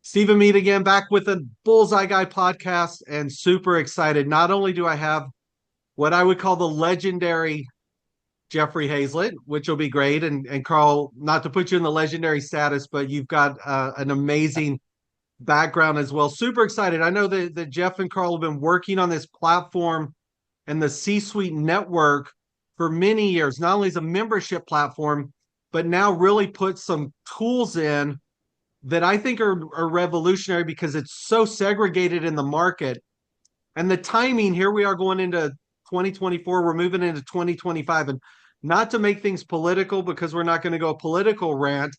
Stephen Mead again, back with a Bullseye Guy podcast, and super excited. Not only do I have what I would call the legendary Jeffrey Hazlett, which will be great, and Karl, not to put you in the legendary status, but you've got an amazing background as well. Super excited. I know that Jeff and Karl have been working on this platform and the C-Suite network for many years, not only as a membership platform, but now really put some tools in that I think are revolutionary because it's so segregated in the market. And the timing, here we are going into 2024, we're moving into 2025. And not to make things political because we're not going to go political rant,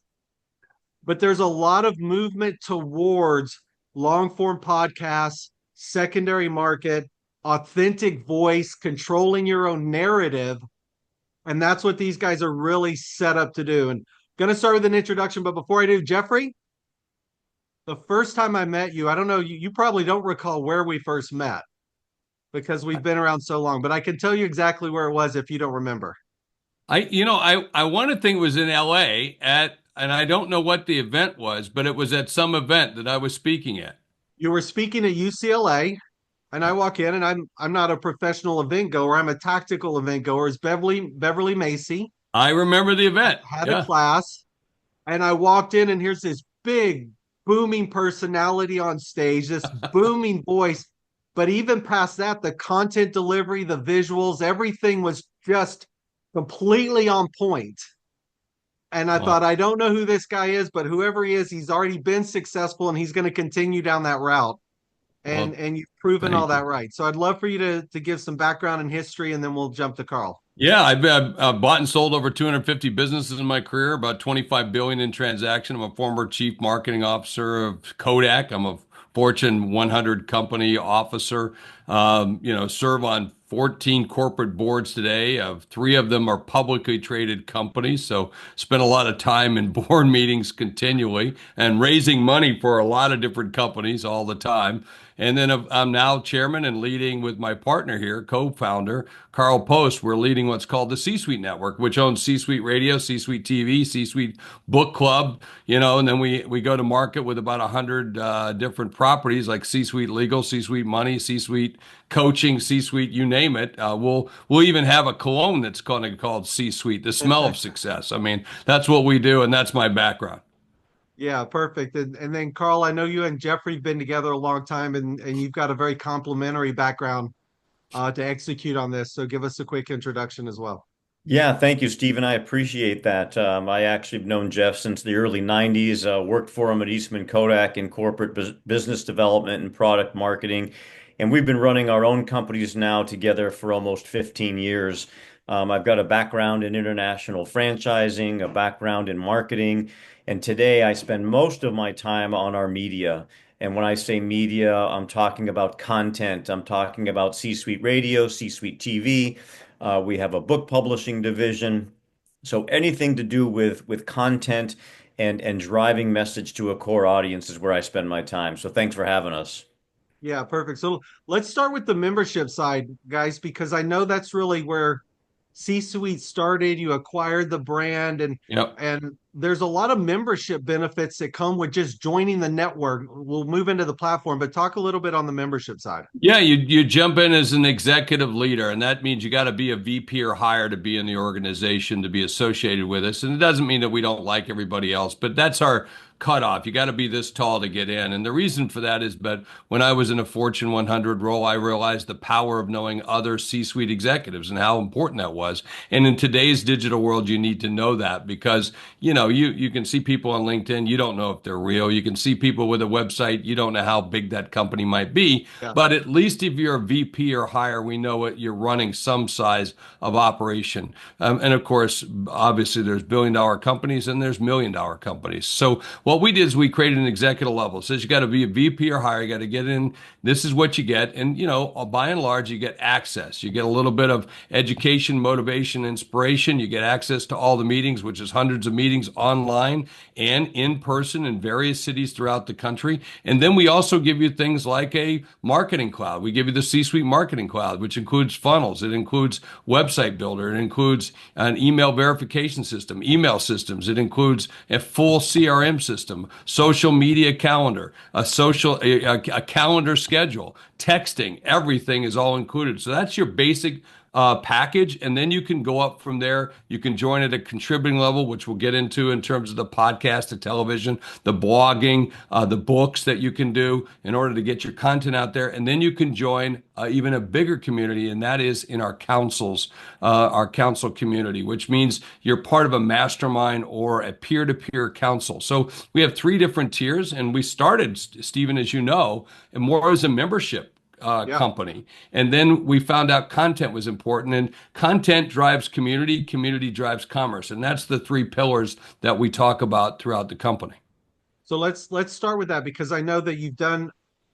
but there's a lot of movement towards long form podcasts, secondary market, authentic voice, controlling your own narrative. And that's what these guys are really set up to do. And going to start with an introduction. But before I do, Jeffrey, the first time I met you, I don't know, you probably don't recall where we first met because we've been around so long, but I can tell you exactly where it was if you don't remember. I want to think it was in LA and I don't know what the event was, but it was at some event that I was speaking at. You were speaking at UCLA, and I walk in, and I'm not a professional event goer. I'm a tactical event goer. It's Beverly Macy I remember the event. had a Yeah. class, and I walked in, and here's this big booming personality on stage, this booming voice. But even past that, the content delivery, the visuals, everything was just completely on point. And I thought, Well, I don't know who this guy is, but whoever he is, he's already been successful and he's going to continue down that route. And well, and you've proven all thank that you. right. So I'd love for you to give some background and history, and then we'll jump to Karl. Yeah, I've bought and sold over 250 businesses in my career, about 25 billion in transaction. I'm a former chief marketing officer of Kodak. I'm a Fortune 100 company officer. Serve on 14 corporate boards today. Three of them are publicly traded companies. So spend a lot of time in board meetings continually and raising money for a lot of different companies all the time. And then I'm now chairman and leading with my partner here, co-founder, Karl Post. We're leading what's called the C-Suite Network, which owns C-Suite Radio, C-Suite TV, C-Suite Book Club, and then we go to market with about 100 different properties like C-Suite Legal, C-Suite Money, C-Suite Coaching, C-Suite, you name it. We'll even have a cologne that's going to be called C-Suite, the smell of success. I mean, that's what we do, and that's my background. Yeah, perfect. And then Karl, I know you and Jeffrey have been together a long time, and you've got a very complementary background to execute on this. So give us a quick introduction as well. Yeah, thank you, Stephen. I appreciate that. I actually have known Jeff since the early 90s, worked for him at Eastman Kodak in corporate business development and product marketing. And we've been running our own companies now together for almost 15 years. I've got a background in international franchising, a background in marketing, and today I spend most of my time on our media. And when I say media, I'm talking about content. I'm talking about C-Suite Radio, C-Suite TV. We have a book publishing division. So anything to do with content and driving message to a core audience is where I spend my time. So thanks for having us. Yeah, perfect. So let's start with the membership side, guys, because I know that's really where C-Suite started. You acquired the brand, and Yep. and there's a lot of membership benefits that come with just joining the network. We'll move into the platform, but talk a little bit on the membership side. Yeah, you jump in as an executive leader, and that means you got to be a VP or higher to be in the organization to be associated with us. And it doesn't mean that we don't like everybody else, but that's our cutoff. You got to be this tall to get in. And the reason for that is, but when I was in a Fortune 100 role, I realized the power of knowing other C-suite executives and how important that was. And in today's digital world, you need to know that because, you can see people on LinkedIn, you don't know if they're real. You can see people with a website, you don't know how big that company might be. Yeah. But at least if you're a VP or higher, we know it, you're running some size of operation. And of course, obviously, there's billion-dollar companies and there's million-dollar companies. So what we did is we created an executive level. It says you got to be a VP or higher. You got to get in. This is what you get. And, by and large, you get access. You get a little bit of education, motivation, inspiration. You get access to all the meetings, which is hundreds of meetings things online and in person in various cities throughout the country. And then we also give you things like a marketing cloud. We give you the C-Suite Marketing Cloud, which includes funnels. It includes website builder. It includes an email verification system, email systems. It includes a full CRM system, social media calendar, a calendar schedule, texting. Everything is all included. So that's your basic package, and then you can go up from there. You can join at a contributing level, which we'll get into in terms of the podcast, the television, the blogging, the books that you can do in order to get your content out there. And then you can join even a bigger community, and that is in our councils, our council community, which means you're part of a mastermind or a peer-to-peer council. So we have 3 different tiers, and we started, Stephen, as you know, more as a membership company. And then we found out content was important, and content drives community, community drives commerce. And that's the 3 pillars that we talk about throughout the company. So let's start with that, because I know that you've done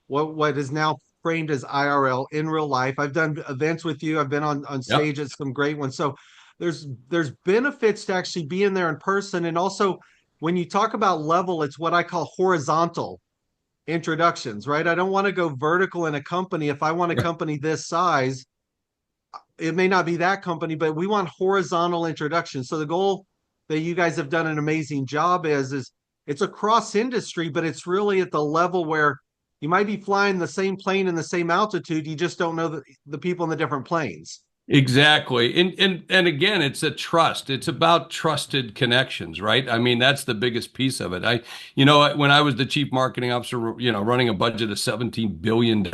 what is now framed as IRL, in real life. I've done events with you. I've been on stage at some great ones. So there's benefits to actually being there in person. And also when you talk about level, it's what I call horizontal introductions, right? I don't want to go vertical in a company. If I want a company this size, it may not be that company, but we want horizontal introductions. So the goal that you guys have done an amazing job is it's across industry, but it's really at the level where you might be flying the same plane in the same altitude. You just don't know the people in the different planes. Exactly. And again, it's a trust. It's about trusted connections, right? I mean, that's the biggest piece of it. When I was the chief marketing officer, running a budget of $17 billion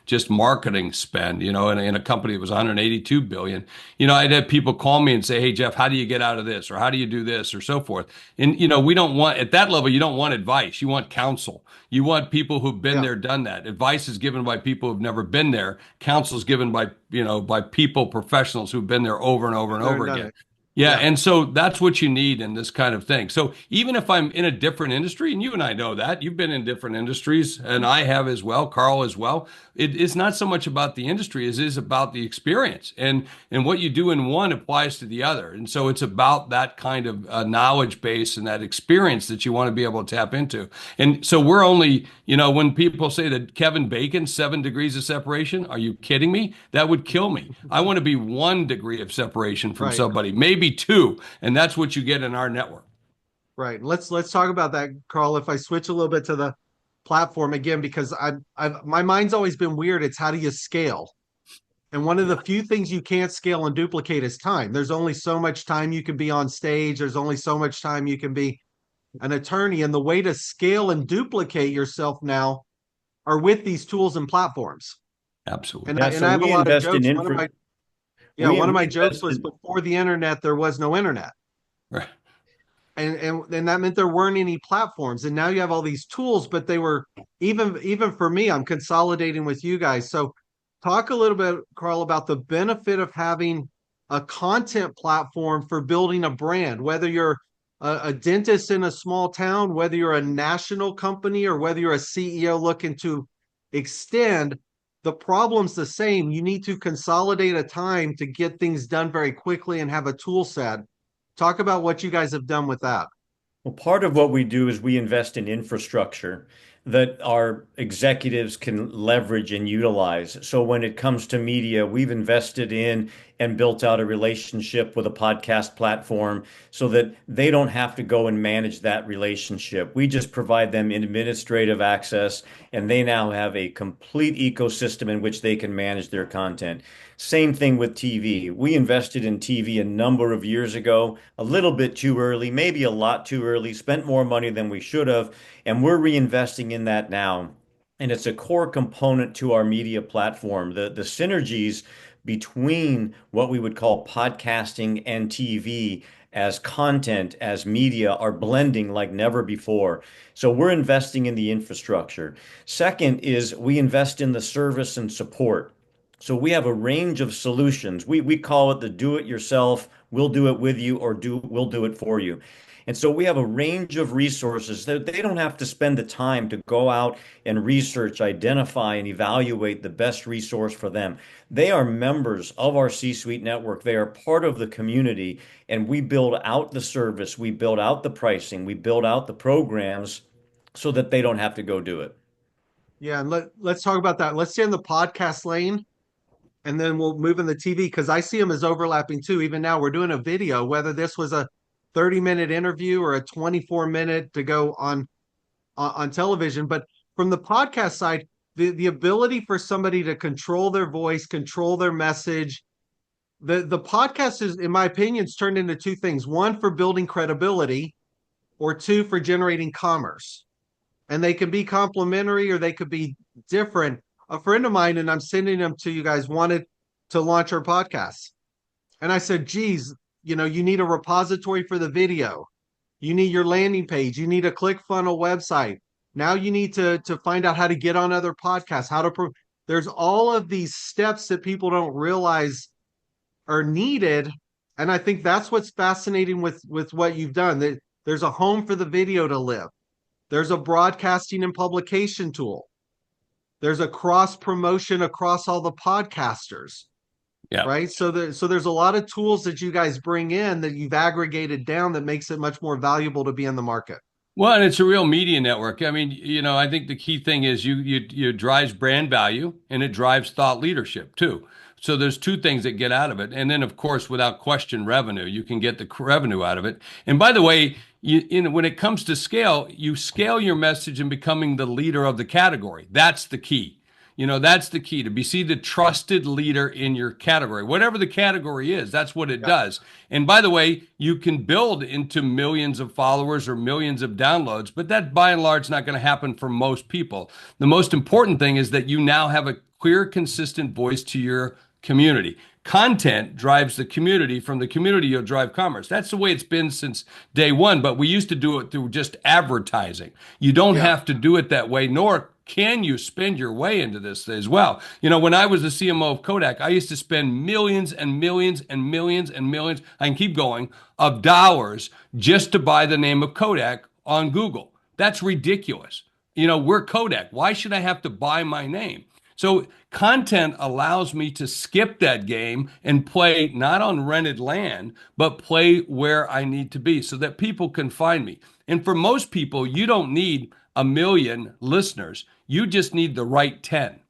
just marketing spend, in a company that was 182 billion, I'd have people call me and say, "Hey, Jeff, how do you get out of this? Or how do you do this?" Or so forth. And, we don't want, at that level, you don't want advice. You want counsel. You want people who've been there, done that. Advice is given by people who've never been there. Counsel is given by people, professionals who've been there over and over and over again. Yeah, and so that's what you need in this kind of thing. So even if I'm in a different industry, and you and I know that, you've been in different industries, and I have as well, Karl as well, it's not so much about the industry as it is about the experience. And what you do in one applies to the other. And so it's about that kind of knowledge base and that experience that you want to be able to tap into. And so we're only, when people say that Kevin Bacon, 7 degrees of separation, are you kidding me? That would kill me. I want to be 1 degree of separation from somebody, maybe 2, and that's what you get in our network. Right. Let's talk about that, Karl. If I switch a little bit to the platform again, because my mind's always been weird. It's how do you scale? And one of the few things you can't scale and duplicate is time. There's only so much time you can be on stage. There's only so much time you can be an attorney. And the way to scale and duplicate yourself now are with these tools and platforms. Absolutely. And I have a lot of jokes. One of my jokes was, before the internet, there was no internet. Right. And that meant there weren't any platforms. And now you have all these tools, but they were, even for me, I'm consolidating with you guys. So talk a little bit, Karl, about the benefit of having a content platform for building a brand, whether you're a dentist in a small town, whether you're a national company, or whether you're a CEO looking to extend. The problem's the same. You need to consolidate a time to get things done very quickly and have a tool set. Talk about what you guys have done with that. Well, part of what we do is we invest in infrastructure that our executives can leverage and utilize. So when it comes to media, we've invested in and built out a relationship with a podcast platform so that they don't have to go and manage that relationship. We just provide them administrative access, and they now have a complete ecosystem in which they can manage their content. Same thing with TV. We invested in TV a number of years ago, a little bit too early, maybe a lot too early, spent more money than we should have, and we're reinvesting in that now. And it's a core component to our media platform. The synergies between what we would call podcasting and TV as content, as media, are blending like never before. So we're investing in the infrastructure. Second is we invest in the service and support. So we have a range of solutions. We call it the do-it-yourself we'll do it with you, or we'll do it for you. And so we have a range of resources that they don't have to spend the time to go out and research, identify, and evaluate the best resource for them. They are members of our C-suite network. They are part of the community, and we build out the service, we build out the pricing, we build out the programs so that they don't have to go do it. Yeah, and let's talk about that. Let's stay in the podcast lane, and then we'll move in the TV because I see them as overlapping too. Even now, we're doing a video, whether this was a 30-minute interview or a 24-minute to go on television. But from the podcast side, the ability for somebody to control their voice, control their message, the podcast is, in my opinion, it's turned into two things: one for building credibility, or two for generating commerce. And they can be complementary or they could be different. A friend of mine, and I'm sending them to you guys, wanted to launch our podcast. And I said, geez, you need a repository for the video. You need your landing page. You need a ClickFunnels website. Now you need to find out how to get on other podcasts, there's all of these steps that people don't realize are needed. And I think that's what's fascinating with what you've done. There's a home for the video to live. There's a broadcasting and publication tool. There's a cross promotion across all the podcasters. Yeah. Right. So there's a lot of tools that you guys bring in that you've aggregated down that makes it much more valuable to be in the market. Well, and it's a real media network. I mean, I think the key thing is you drives brand value and it drives thought leadership too. So there's two things that get out of it. And then, of course, without question, revenue. You can get the revenue out of it. And by the way, when it comes to scale, you scale your message in becoming the leader of the category. That's the key. That's the key, to see the trusted leader in your category. Whatever the category is, that's what it does. And by the way, you can build into millions of followers or millions of downloads, but that by and large not going to happen for most people. The most important thing is that you now have a clear, consistent voice to your community. Content drives the community. From the community, you'll drive commerce. That's the way it's been since day one, but we used to do it through just advertising. You don't have to do it that way, nor can you spend your way into this as well. When I was the CMO of Kodak, I used to spend millions and millions and millions and millions, I can keep going, of dollars just to buy the name of Kodak on Google. That's ridiculous. We're Kodak. Why should I have to buy my name? So content allows me to skip that game and play not on rented land, but play where I need to be so that people can find me. And for most people, you don't need 1 million listeners. You just need the right 10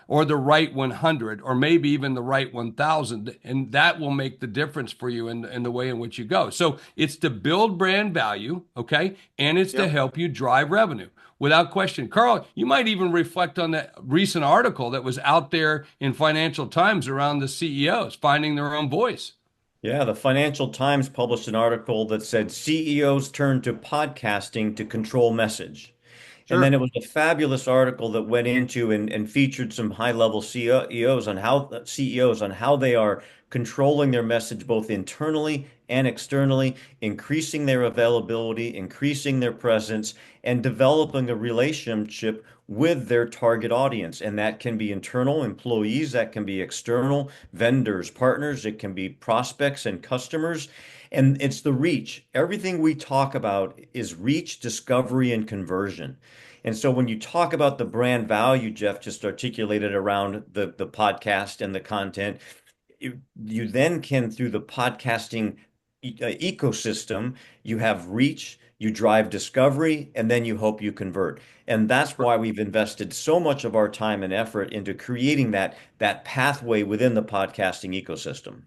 or the right 100 or maybe even the right 1,000. And that will make the difference for you in the way in which you go. So it's to build brand value, okay? And it's to help you drive revenue. Without question. Karl, you might even reflect on that recent article that was out there in Financial Times around the CEOs finding their own voice. Yeah, the Financial Times published an article that said CEOs turn to podcasting to control message. Sure. And then it was a fabulous article that went into and featured some high-level CEOs on how they are controlling their message both internally and externally, increasing their availability, increasing their presence, and developing a relationship with their target audience. And that can be internal employees, that can be external vendors, partners, it can be prospects and customers. And it's the reach. Everything we talk about is reach, discovery, and conversion. And so when you talk about the brand value, Jeff just articulated around the podcast and the content, you then can, through the podcasting ecosystem, you have reach, you drive discovery, and then you hope you convert. And that's why we've invested so much of our time and effort into creating that pathway within the podcasting ecosystem.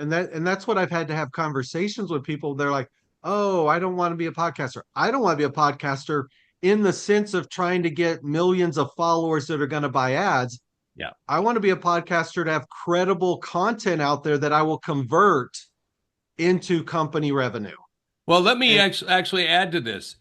And that's what I've had to have conversations with people. They're like, oh, I don't want to be a podcaster. I don't want to be a podcaster in the sense of trying to get millions of followers that are going to buy ads. Yeah. I want to be a podcaster to have credible content out there that I will convert into company revenue. Well, let me actually add to this.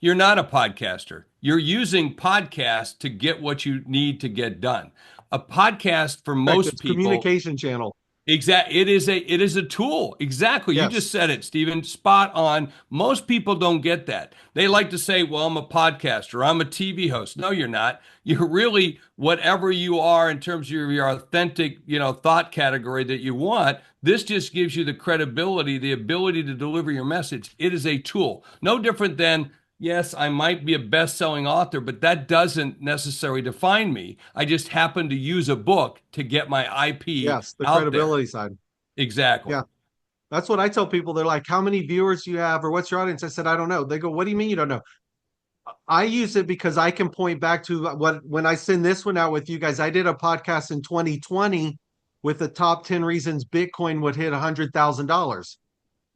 You're not a podcaster. You're using podcasts to get what you need to get done. A podcast for most people, communication channel. Exactly. It is a tool. Exactly. You Yes. just said it, Stephen. Spot on. Most people don't get that. They like to say, well, I'm a podcaster, I'm a TV host. No, you're not. You're really whatever you are in terms of your authentic, thought category that you want. This just gives you the credibility, the ability to deliver your message. It is a tool. No different than, yes, I might be a best-selling author, but that doesn't necessarily define me. I just happen to use a book to get my IP Yes. The out there. credibility side. Exactly. Yeah. That's what I tell people. They're like, how many viewers do you have or what's your audience? I said, I don't know. They go, what do you mean you don't know? I use it because I can point back to what when I send this one out with you guys. I did a podcast in 2020 with the top 10 reasons Bitcoin would hit $100,000.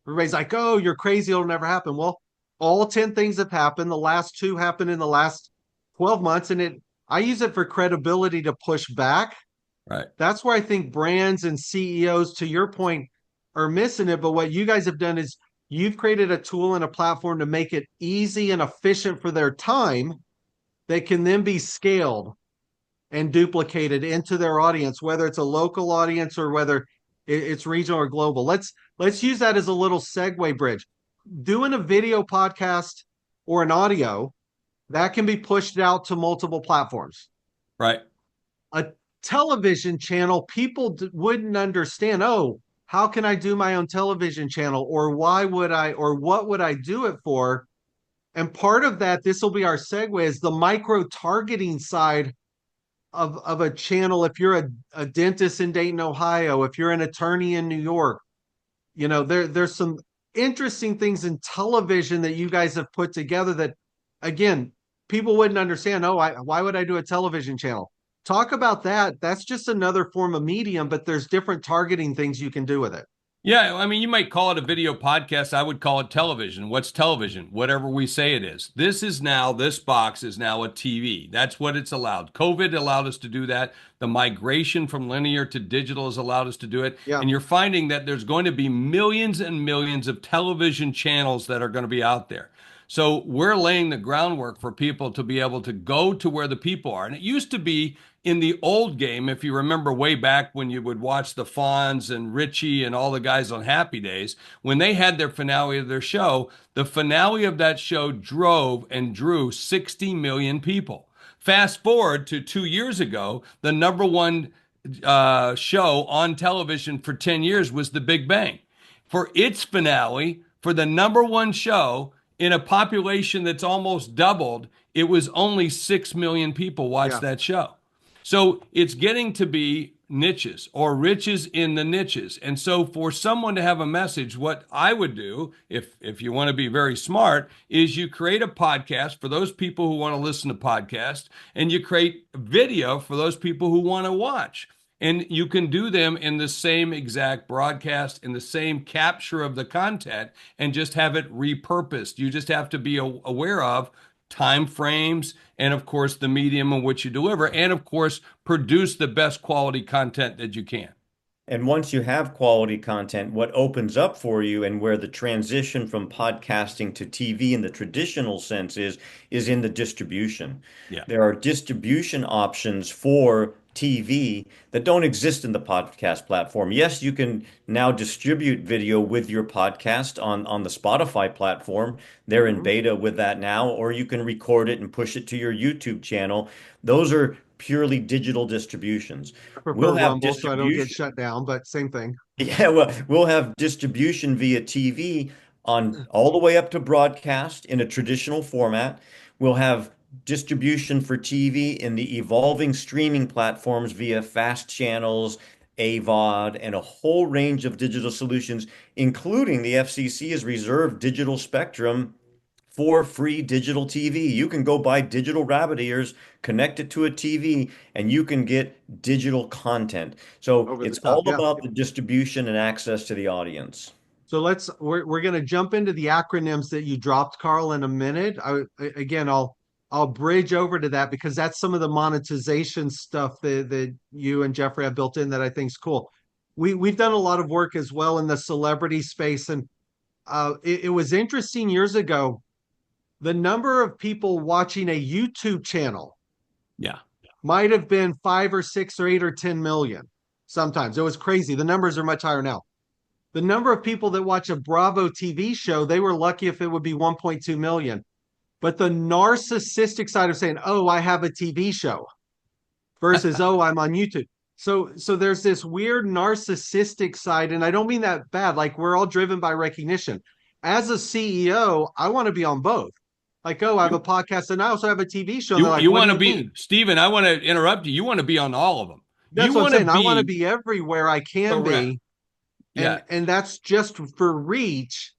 Everybody's like, oh, you're crazy. It'll never happen. Well, all 10 things have happened. The last two happened in the last 12 months. And I use it for credibility to push back. Right. That's where I think brands and CEOs, to your point, are missing it. But what you guys have done is you've created a tool and a platform to make it easy and efficient for their time that can then be scaled and duplicated into their audience, whether it's a local audience or whether it's regional or global. Let's use that as a little segue bridge. Doing a video podcast or an audio that can be pushed out to multiple platforms. Right. A television channel, people wouldn't understand. Oh, how can I do my own television channel, or why would I, or what would I do it for? And part of that, this will be our segue, is the micro targeting side of a channel. If you're a dentist in Dayton, Ohio, if you're an attorney in New York, there's some interesting things in television that you guys have put together that, again, people wouldn't understand. Oh, why would I do a television channel? Talk about that. That's just another form of medium, but there's different targeting things you can do with it. Yeah, I mean, you might call it a video podcast. I would call it television. What's television? Whatever we say it is. This box is now a TV. That's what it's allowed. COVID allowed us to do that. The migration from linear to digital has allowed us to do it. Yeah. And you're finding that there's going to be millions and millions of television channels that are going to be out there. So we're laying the groundwork for people to be able to go to where the people are. And it used to be in the old game, if you remember way back when you would watch the Fonz and Richie and all the guys on Happy Days, when they had their finale of their show, the finale of that show drove and drew 60 million people. Fast forward to 2 years ago, the number one show on television for 10 years was The Big Bang. For its finale, for the number one show, in a population that's almost doubled, it was only 6 million people watched that show. So it's getting to be niches or riches in the niches. And so for someone to have a message, what I would do, if you want to be very smart, is you create a podcast for those people who want to listen to podcasts, and you create video for those people who want to watch. And you can do them in the same exact broadcast, in the same capture of the content, and just have it repurposed. You just have to be aware of time frames and, of course, the medium in which you deliver, and, of course, produce the best quality content that you can. And once you have quality content, what opens up for you and where the transition from podcasting to TV in the traditional sense is in the distribution. Yeah. There are distribution options for TV that don't exist in the podcast platform. Yes, you can now distribute video with your podcast on the Spotify platform. They're in beta with that now, or you can record it and push it to your YouTube channel. Those are purely digital distributions. I prefer We'll have Rumble so I don't get distribution. shut down, but same thing. Yeah, well, we'll have distribution via TV on all the way up to broadcast in a traditional format. We'll have distribution for TV in the evolving streaming platforms via fast channels, AVOD, and a whole range of digital solutions, including the FCC has reserved digital spectrum for free digital TV. You can go buy digital rabbit ears, connect it to a TV, and you can get digital content. So Over the it's top, all yeah. about the distribution and access to the audience. So we're going to jump into the acronyms that you dropped, Karl, in a minute. Again, I'll bridge over to that because that's some of the monetization stuff that you and Jeffrey have built in that I think is cool. We've done a lot of work as well in the celebrity space, and it was interesting years ago. The number of people watching a YouTube channel Yeah. might have been 5 or 6 or 8 or 10 million. sometimes. It was crazy. The numbers are much higher now. The number of people that watch a Bravo TV show, they were lucky if it would be 1.2 million. But the narcissistic side of saying, "Oh, I have a TV show," versus, "Oh, I'm on YouTube." So there's this weird narcissistic side, and I don't mean that bad. Like, we're all driven by recognition. As a CEO, I want to be on both. Like, oh, I have a podcast and I also have a TV show. And they're like, You "What do want to you be, mean?" Stephen, I want to interrupt you. You want to be on all of them. That's You what I'm want to saying. I want to be be everywhere I can correct. be, Yeah. and that's just for reach.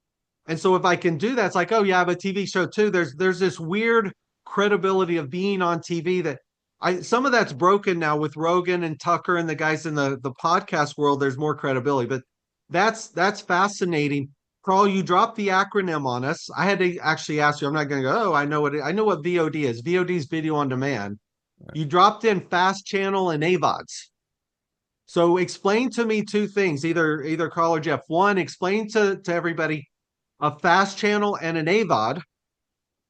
And so if I can do that, it's like, oh yeah, I have a TV show too. There's this weird credibility of being on TV that I some of that's broken now with Rogan and Tucker and the guys in the podcast world. There's more credibility, but that's fascinating. Carl, you dropped the acronym on us. I had to actually ask you. I'm not going to go. Oh, I know what VOD is. VOD is video on demand. You dropped in fast channel and AVODs. So explain to me two things, either Carl or Jeff. One, explain to everybody a fast channel and an AVOD,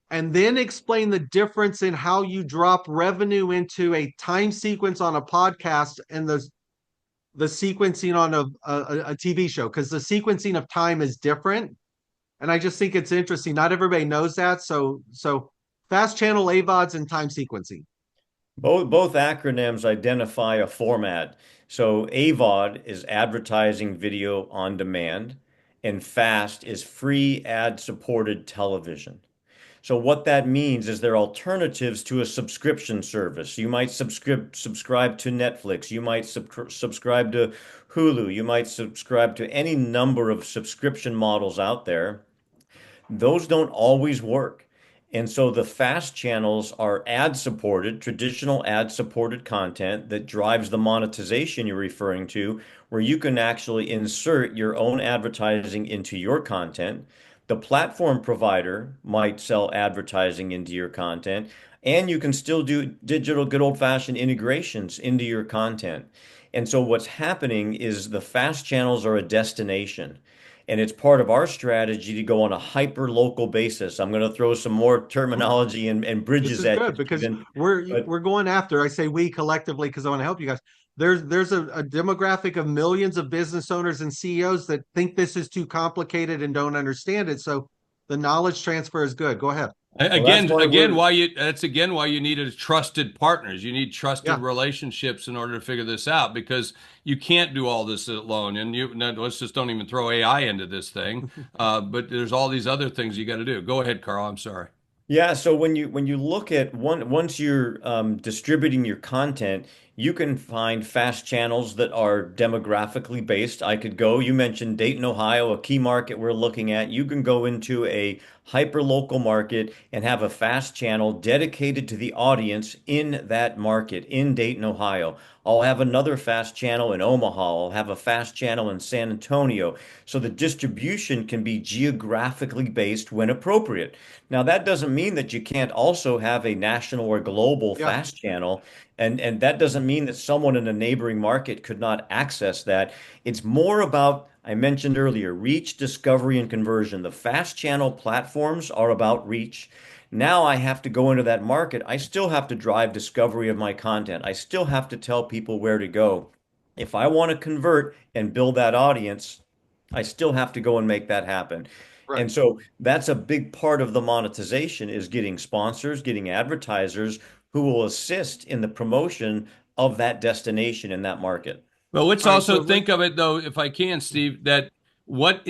and then explain the difference in how you drop revenue into a time sequence on a podcast and the sequencing on a TV show, because the sequencing of time is different. And I just think it's interesting. Not everybody knows that. So fast channel, AVODs, and time sequencing. Both acronyms identify a format. So AVOD is advertising video on demand, and FAST is free ad-supported television. So what that means is they're alternatives to a subscription service. You might subscribe to Netflix, you might subscribe to Hulu, you might subscribe to any number of subscription models out there. Those don't always work. And so the fast channels are ad supported, traditional ad supported content that drives the monetization you're referring to, where you can actually insert your own advertising into your content. The platform provider might sell advertising into your content, and you can still do digital, good old-fashioned integrations into your content. And so what's happening is the fast channels are a destination. And it's part of our strategy to go on a hyper local basis. I'm going to throw some more terminology and This bridges is at you, good because Stephen. we're But we're going after. I say we collectively because I want to help you guys. There's a demographic of millions of business owners and CEOs that think this is too complicated and don't understand it. So the knowledge transfer is good. Go ahead. well, that's why we're Again why you need trusted partners. You need trusted Yeah, relationships in order to figure this out because you can't do all this alone. And let's just don't even throw AI into this thing. But there's all these other things you got to do. Go ahead, Carl. I'm sorry. Yeah, so when you look at once you're distributing your content, you can find fast channels that are demographically based. I could go, you mentioned Dayton, Ohio, a key market we're looking at. You can go into a hyper local market and have a fast channel dedicated to the audience in that market in Dayton, Ohio. I'll have another fast channel in Omaha. I'll have a fast channel in San Antonio. So the distribution can be geographically based when appropriate. Now, that doesn't mean that you can't also have a national or global yeah, fast channel. And that doesn't mean that someone in a neighboring market could not access that. It's more about, I mentioned earlier, reach, discovery, and conversion. The fast channel platforms are about reach. Now I have to go into that market. I still have to drive discovery of my content. I still have to tell people where to go. If I want to convert and build that audience, I still have to go and make that happen. right. And so that's a big part of the monetization is getting sponsors, getting advertisers who will assist in the promotion of that destination in that market. But let's All right. So also let think of it though, if I can, Steve, that what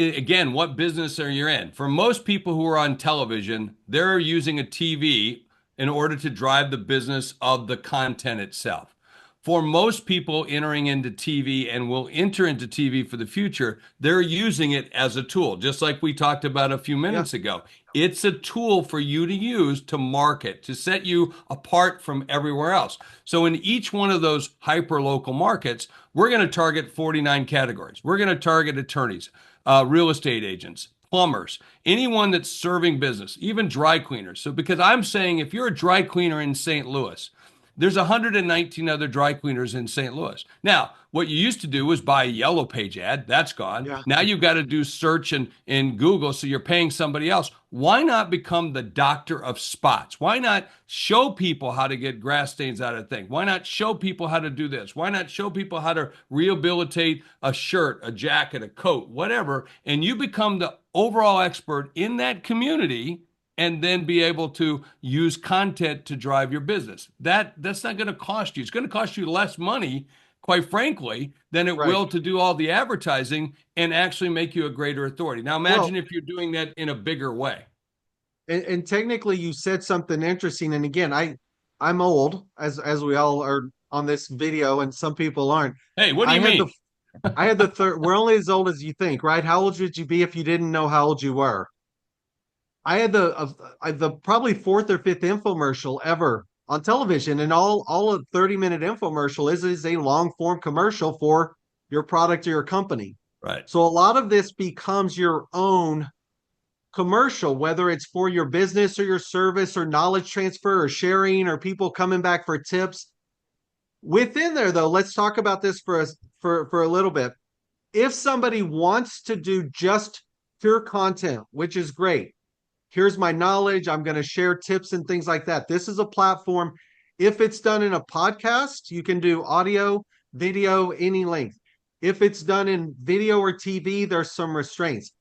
business are you in? For most people who are on television, they're using a TV in order to drive the business of the content itself. For most people entering into TV and will enter into TV for the future, they're using it as a tool, just like we talked about a few yeah, minutes ago. It's a tool for you to use to market, to set you apart from everywhere else. So in each one of those hyper local markets, we're going to target 49 categories. We're going to target attorneys, real estate agents, plumbers, anyone that's serving business, even dry cleaners. So because I'm saying if you're a dry cleaner in St. Louis, There's 119 other dry cleaners in St. Louis. Now, what you used to do was buy a yellow page ad. That's gone. Yeah. Now you've got to do search in Google, so you're paying somebody else. Why not become the doctor of spots? Why not show people how to get grass stains out of things? Why not show people how to do this? Why not show people how to rehabilitate a shirt, a jacket, a coat, whatever, and you become the overall expert in that community, and then be able to use content to drive your business. That's not going to cost you. It's going to cost you less money, quite frankly, than it will to do all the advertising and actually make you a greater authority. Now, imagine if you're doing that in a bigger way. And technically, you said something interesting. And again, I'm old, as we all are on this video, and some people aren't. Hey, what do you mean? I had the third. We're only as old as you think, right? How old would you be if you didn't know how old you were? I had the probably fourth or fifth infomercial ever on television, and all a 30-minute infomercial is a long form commercial for your product or your company. Right. So a lot of this becomes your own commercial, whether it's for your business or your service or knowledge transfer or sharing or people coming back for tips. Within there, though, let's talk about this for a little bit. If somebody wants to do just pure content, which is great, here's my knowledge, I'm going to share tips and things like that. This is a platform. If it's done in a podcast, you can do audio, video, any length. If it's done in video or TV, there's some restraints.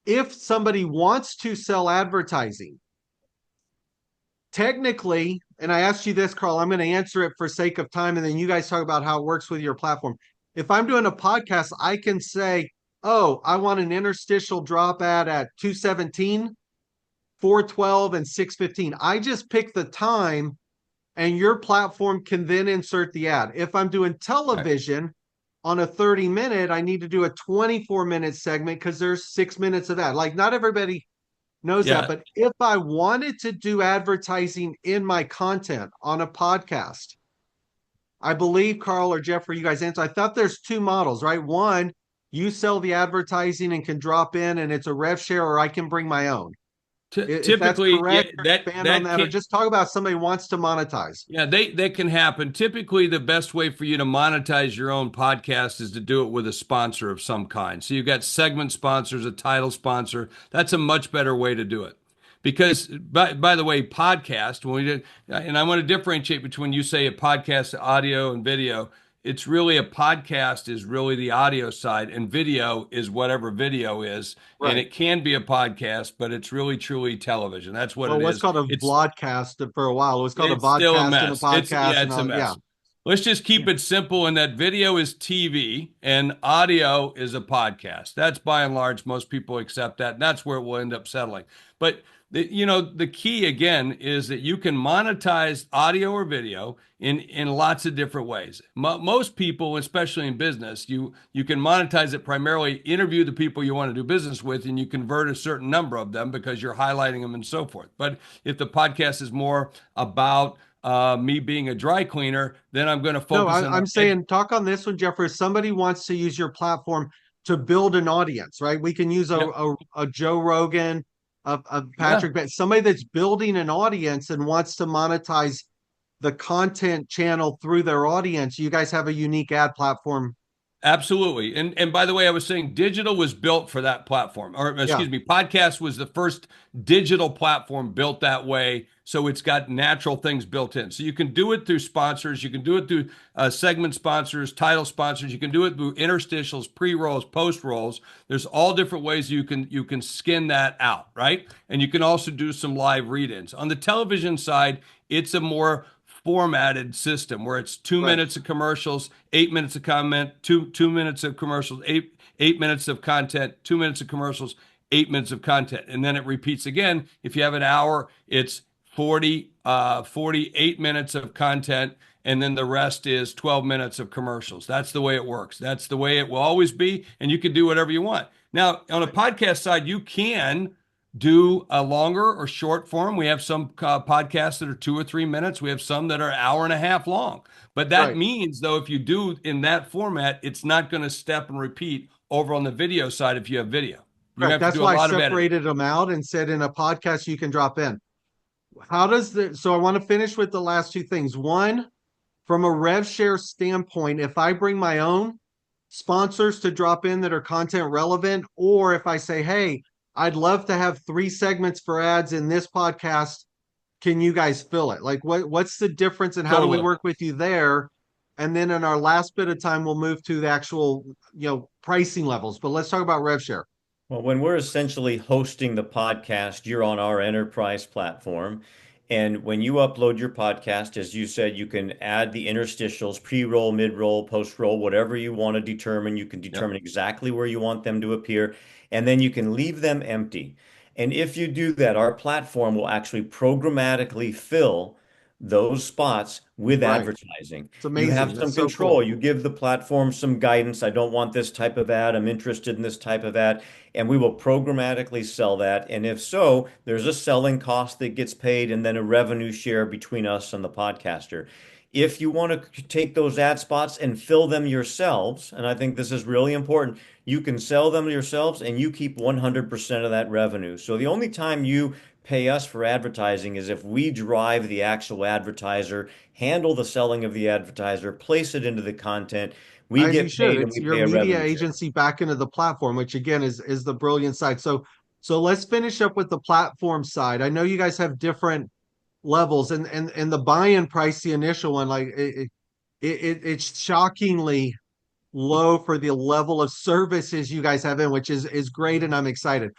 If somebody wants to sell advertising, technically, and I asked you this, Karl, I'm going to answer it for sake of time, and then you guys talk about how it works with your platform. If I'm doing a podcast, I can say, oh, I want an interstitial drop ad at 2:17, 4:12, and 6:15. I just pick the time, and your platform can then insert the ad. If I'm doing television on a 30-minute, I need to do a 24-minute segment because there's 6 minutes of ad. Like, not everybody knows that, but if I wanted to do advertising in my content on a podcast, I believe Karl or Jeffrey, you guys answer. I thought there's two models, right? One, you sell the advertising and can drop in and it's a rev share, or I can bring my own. Typically, correct, or just talk about somebody wants to monetize. Yeah, that can happen. Typically, the best way for you to monetize your own podcast is to do it with a sponsor of some kind. So you've got segment sponsors, a title sponsor. That's a much better way to do it. Because, by the way, podcast, when we did, and I want to differentiate between, you say a podcast, audio and video. It's really a podcast is really the audio side, and video is whatever video is. Right. And it can be a podcast, but it's really truly television. That's what it is. Well, what's called a broadcast for a while. It was called a podcast and a podcast. It's a mess. Yeah. Let's just keep it simple in that video is TV and audio is a podcast. That's by and large, most people accept that. And that's where we'll end up settling. But the key again is that you can monetize audio or video in lots of different ways. Most people, especially in business, you can monetize it primarily, interview the people you want to do business with, and you convert a certain number of them because you're highlighting them and so forth. But if the podcast is more about me being a dry cleaner, then I'm going to focus. I'm saying talk on this one, Jeffrey. If somebody wants to use your platform to build an audience, right? We can use a Joe Rogan, a Patrick, somebody that's building an audience and wants to monetize the content channel through their audience. You guys have a unique ad platform. Absolutely. And by the way, I was saying digital was built for that platform, or excuse me, podcast was the first digital platform built that way. So it's got natural things built in. So you can do it through sponsors. You can do it through segment sponsors, title sponsors. You can do it through interstitials, pre-rolls, post-rolls. There's all different ways you can skin that out, right? And you can also do some live read-ins. On the television side, it's a more formatted system where it's 2 minutes of commercials, 8 minutes of comment, two minutes of commercials, eight minutes of content, 2 minutes of commercials, 8 minutes of content. And then it repeats again. If you have an hour, it's 48 minutes of content, and then the rest is 12 minutes of commercials. That's the way it works. That's the way it will always be, and you can do whatever you want. Now, on a podcast side, you can do a longer or short form. We have some podcasts that are 2 or 3 minutes. We have some that are an hour and a half long. But that means, though, if you do in that format, it's not going to step and repeat over on the video side if you have video. That's why I separated them out and said in a podcast you can drop in. So I want to finish with the last two things. One, from a rev share standpoint, if I bring my own sponsors to drop in that are content relevant, or if I say, hey, I'd love to have 3 segments for ads in this podcast, can you guys fill it? Like what's the difference and how do we Totally. work with you there? And then in our last bit of time, we'll move to the actual, pricing levels. But let's talk about rev share. Well, when we're essentially hosting the podcast, you're on our enterprise platform. And when you upload your podcast, as you said, you can add the interstitials, pre-roll, mid-roll, post-roll, whatever you want to determine. You can Yep. determine exactly where you want them to appear, and then you can leave them empty. And if you do that, our platform will actually programmatically fill those spots with Right. advertising. It's You have amazing. some That's so control. cool. You give the platform some guidance. I don't want this type of ad. I'm interested in this type of ad, and we will programmatically sell that. And if so, there's a selling cost that gets paid and then a revenue share between us and the podcaster. If you want to take those ad spots and fill them yourselves, and I think this is really important, you can sell them yourselves and you keep 100% of that revenue. So the only time you pay us for advertising is if we drive the actual advertiser, handle the selling of the advertiser, place it into the content. We As you get should. paid and It's we your pay a media revenue share. agency back into the platform, which again is the brilliant side. So let's finish up with the platform side. I know you guys have different levels and the buy-in price, the initial one, like it's shockingly low for the level of services you guys have in, which is great, and I'm excited.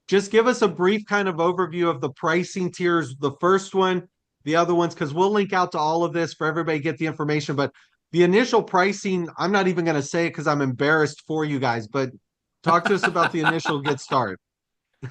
Just give us a brief kind of overview of the pricing tiers, the first one, the other ones, because we'll link out to all of this for everybody to get the information. But the initial pricing, I'm not even going to say it because I'm embarrassed for you guys, but talk to us about the initial get started.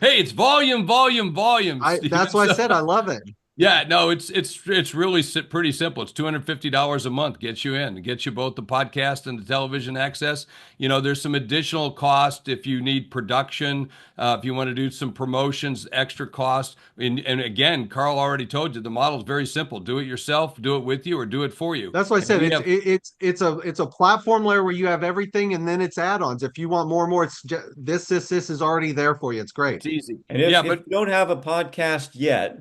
Hey, it's volume, volume, volume, I That's Steven. why I So said I love it. yeah, no, it's really pretty simple. It's $250 a month, gets you in, gets you both the podcast and the television access. There's some additional cost if you need production, if you want to do some promotions, extra cost. And again, Carl already told you the model is very simple. Do it yourself, do it with you, or do it for you. That's why I And said we have it's a platform layer where you have everything, and then it's add-ons. If you want more and more, it's just, this is already there for you. It's great. it's easy. And Yeah, if but you don't have a podcast yet,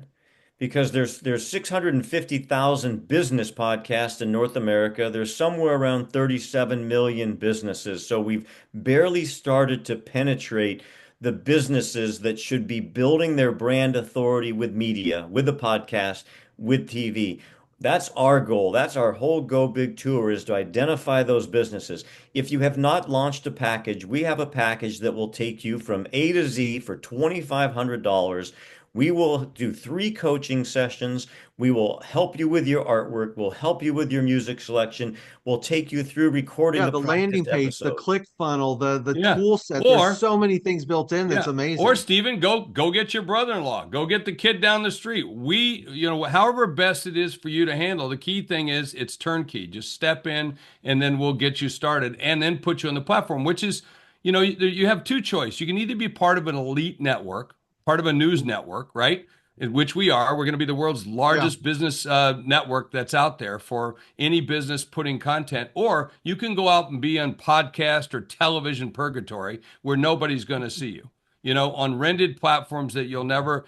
because there's 650,000 business podcasts in North America, there's somewhere around 37 million businesses. So we've barely started to penetrate the businesses that should be building their brand authority with media, with the podcast, with TV. That's our goal. That's our whole Go Big tour, is to identify those businesses. If you have not launched a package, we have a package that will take you from A to Z for $2,500. We will do 3 coaching sessions. We will help you with your artwork. We'll help you with your music selection. We'll take you through recording Yeah, a the practice landing page, the episode. click funnel, the yeah, tool set. There's or so many things built in that's yeah. Or amazing. Steven, go get your brother-in-law. Go get the kid down the street. However best it is for you to handle, the key thing is it's turnkey. Just step in and then we'll get you started and then put you on the platform, which is, you have two choices. You can either be part of an elite network, part of a news network, right? In which we are. We're going to be the world's Yeah. largest business network that's out there for any business putting content. Or you can go out and be on podcast or television purgatory where nobody's going to see you. On rented platforms that you'll never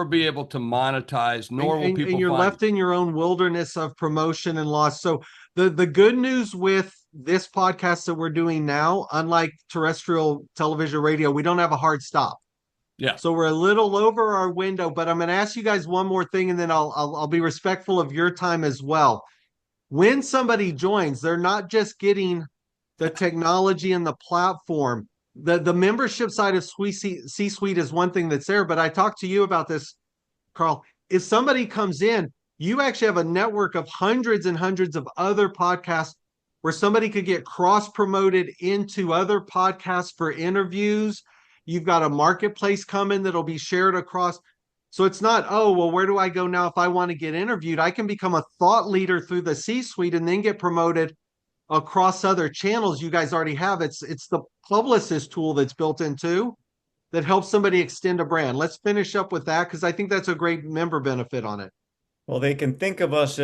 be able to monetize, and, nor will and, and people you're find you. left in your own wilderness of promotion and loss. So the good news with this podcast that we're doing now, unlike terrestrial television radio, we don't have a hard stop. Yeah. So we're a little over our window, but I'm going to ask you guys one more thing, and then I'll be respectful of your time as well. When somebody joins, they're not just getting the technology and the platform. The membership side of C-Suite is one thing that's there, but I talked to you about this, Carl. If somebody comes in, you actually have a network of hundreds and hundreds of other podcasts where somebody could get cross promoted into other podcasts for interviews. You've got a marketplace coming that'll be shared across. So it's not, oh, well, where do I go now if I want to get interviewed? I can become a thought leader through the C-Suite and then get promoted across other channels you guys already have. It's the publicist tool that's built into that helps somebody extend a brand. Let's finish up with that because I think that's a great member benefit on it. Well, they can think of us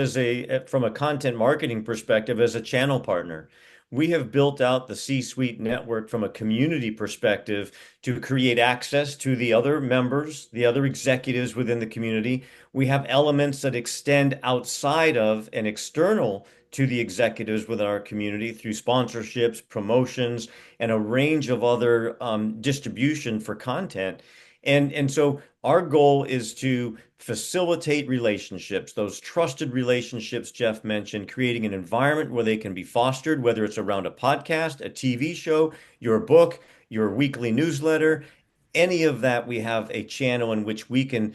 from a content marketing perspective, as a channel partner. we have built out the C-suite network from a community perspective to create access to the other members, the other executives within the community. We have elements that extend outside of and external to the executives within our community through sponsorships, promotions, and a range of other distribution for content. And so our goal is to facilitate relationships, those trusted relationships Jeff mentioned, creating an environment where they can be fostered, whether it's around a podcast, a TV show, your book, your weekly newsletter, any of that. We have a channel in which we can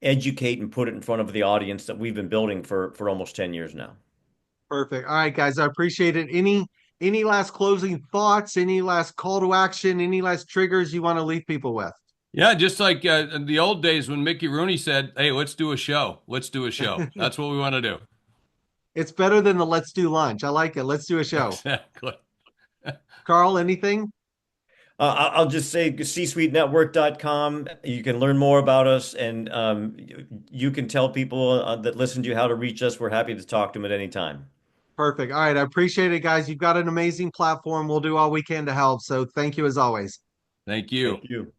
educate and put it in front of the audience that we've been building for almost 10 years now. Perfect. All right, guys, I appreciate it. Any last closing thoughts? Any last call to action? Any last triggers you want to leave people with? Yeah, just like in the old days when Mickey Rooney said, "Hey, let's do a show. Let's do a show." That's what we want to do. It's better than the let's do lunch. I like it. Let's do a show. Exactly. Carl, anything? I'll just say csuitenetwork.com. You can learn more about us, and you can tell people that listen to you how to reach us. We're happy to talk to them at any time. Perfect. All right. I appreciate it, guys. You've got an amazing platform. We'll do all we can to help. So thank you as always. Thank you. Thank you.